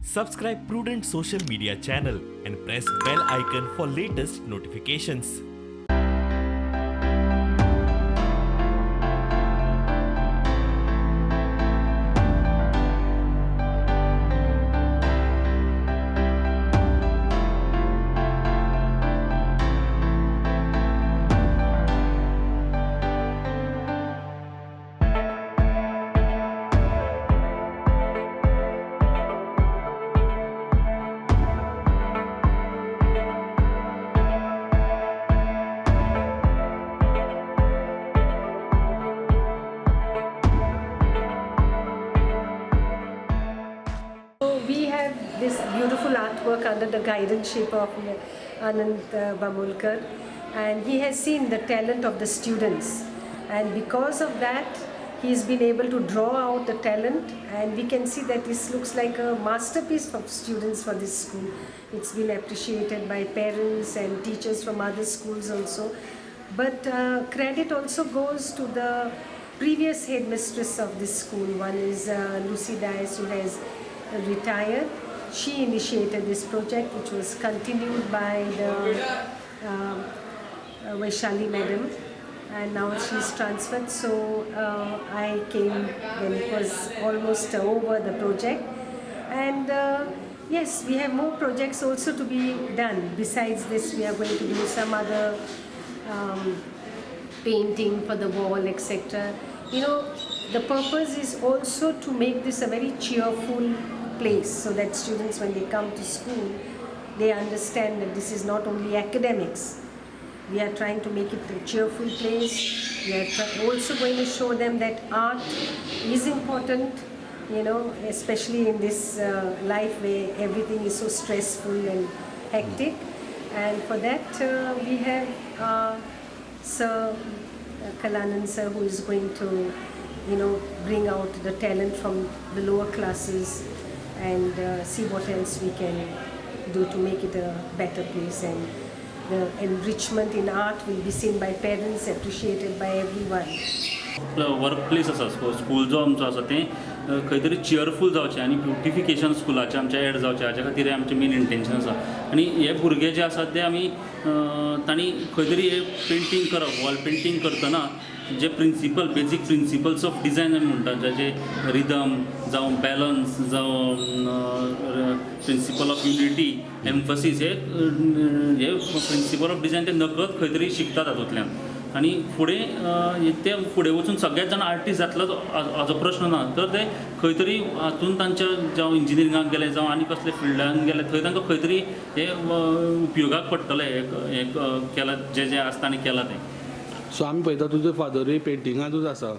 Subscribe Prudent social media channel and press bell icon for latest notifications. We have this beautiful artwork under the guardianship of Anand Bamulkar, and he has seen the talent of the students, and because of that he's been able to draw out the talent, and we can see that this looks like a masterpiece for students for this school. It's been appreciated by parents and teachers from other schools also, but credit also goes to the previous headmistress of this school. One is Lucy Dias, who has retired. She initiated this project, which was continued by the Vaishali madam, and now she's transferred. So I came when it was almost over the project, and yes, we have more projects also to be done. Besides this, we are going to do some other painting for the wall, etc. You know, the purpose is also to make this a very cheerful place, so that students, when they come to school, they understand that this is not only academics. We are trying to make it a cheerful place. We are also going to show them that art is important, you know, especially in this life where everything is so stressful and hectic. And for that we have Sir Kalanand sir, who is going to, you know, bring out the talent from the lower classes and see what else we can do to make it a better place. And the enrichment in art will be seen by parents, appreciated by everyone. Work place आसा school जो आमचो आसा तें खंय तरी चियरफूल जावचें आनी beautification स्कुलाचें आमचें एड जावचें हाच्या खातीर आमचें मेन इंटेंशन आसा. आनी हे भुरगे जे आसात ते आमी तांणी खंय तरी हे पेंटींग करप, वॉल पेंटींग करतना जे बेजीक प्रिंसिपल्स ऑफ डिझायन आमी म्हणटा, जे रिदम जावं बॅलन्स जावं प्रिंसिपल ऑफ युनिटी, एम्फसीस, हे प्रिंसिपल ऑफ डिझायन ते नकळत खंय तरी शिकतात हातूंतल्यान. आनी फुडें वचून सगळेच जाण आर्टिस्ट जातलो हाजो प्रश्न ना, तर ते खंय तरी हातूंत तांच्या जावं इंजिनियरिंगाक गेले जावं आनी कसले फिल्डान गेले, थंय तांकां खंय तरी हे उपयोगाक पडटलें हे केलां जें आसा ताणें केलां तें. सो आमी पळयता तुजो फादरूय पेंटिंगांतूच आसा,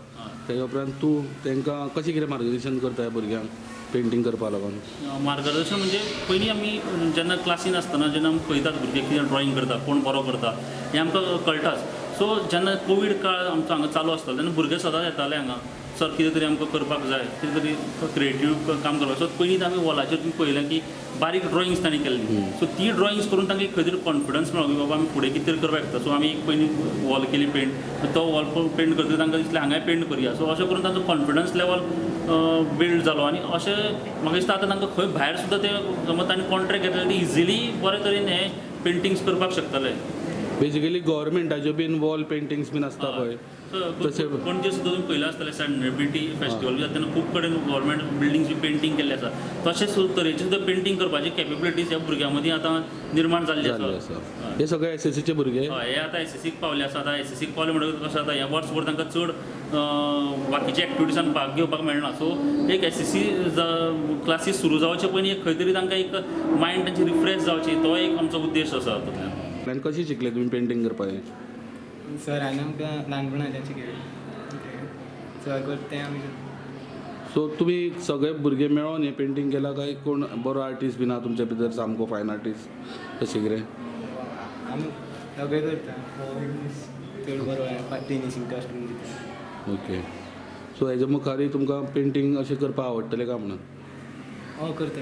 तेच्या उपरांत तूं तांकां कशें कितें मार्गदर्शन करता भुरग्यांक पेंटींग करपा लागून? मार्गदर्शन म्हणजे पयलीं आमी जेन्ना क्लासीन आसतना जेन्ना आमी पळयतात भुरगे कितें ड्रॉईंग करता, कोण बरो करता हें आमकां कळटाच. सो जेन्ना कोवीड काळ आमचो हांगा चालू आसतालो तेन्ना भुरगे सदांच येताले हांगा, सर कितें तरी आमकां करपाक जाय, कितें तरी क्रिएटीव काम करपाक. सो पयलीं आमी वॉलाचेर तुमी पळयलें की बारीक ड्रॉइंग्स तांणी केल्ली. सो ती ड्रॉइंग्स करून तांकां खंय तरी कॉन्फिडन्स मेळ्ळो की बाबा आमी फुडें कितें तरी करपाक शकता. सो आमी पयलीं वॉल केली पेंट, तो वॉल पेंट करता तांकां दिसलें हांगाय पेंट करया. सो अशें करून तांचो कॉन्फिडन्स लेवल बिल्ड जालो. आनी अशें म्हाका दिसता आतां तांकां खंय भायर सुद्दां ते समज तांणी कॉन्ट्रॅक्ट घेतलें ते इजिली बरे तरेन हे पेंटिंग्स करपाक शकतले. बेजिकली गव्हर्मेंटाच्यो बीन वॉल पेंटिंग्स बीन आसता पळय तशें पणजे सुद्दां तुमी पयलें आसतलें सॅलेब्रिटी फेस्टिवल जाता तेन्ना खूब कडेन गव्हर्मेंट बिल्डिंग्स पेंटींग केल्ले आसा. तशेंच तरेचे सुद्दां पेंटींग करपाची कॅपेबिलिटीज ह्या भुरग्यां मदीं आतां निर्माण जाल्ली आसा. हे सगळे एसएससीचे भुरगे हय, हे आतां एसएससीक पावले आसा. आतां एसएससीक पावले म्हणटकच कशें जाता, ह्या वर्सभर तांकां चड बाकीच्या एक्टिविटीजांत भाग घेवपाक मेळना. सो एक एसएससी क्लासीस सुरू जावचे पयलीं एक खंय तरी तांकां एक मायंड तांची रिफ्रेश जावची, तो एक आमचो उद्देश आसा हातूंतल्यान. कशी शिकले तुमी पेंटींग करपाक? सरान आमकां ल्हानपणाच्यान शिकयलें, सर करता आमी. सो तुमी सगळे भुरगे मेळोन हें पेंटींग केलां काय कोण बरो आर्टिस्ट बीन आहा तुमच्या भितर, सामको फायन आर्टिस्ट तशें कितें? आमी सगळे करता, चड बरो फिनिशींग टच करून दिता. ओके. सो हेजे मुखारय तुमकां पेंटींग अशें करपाक आवडटलें काय म्हणून? हय करता.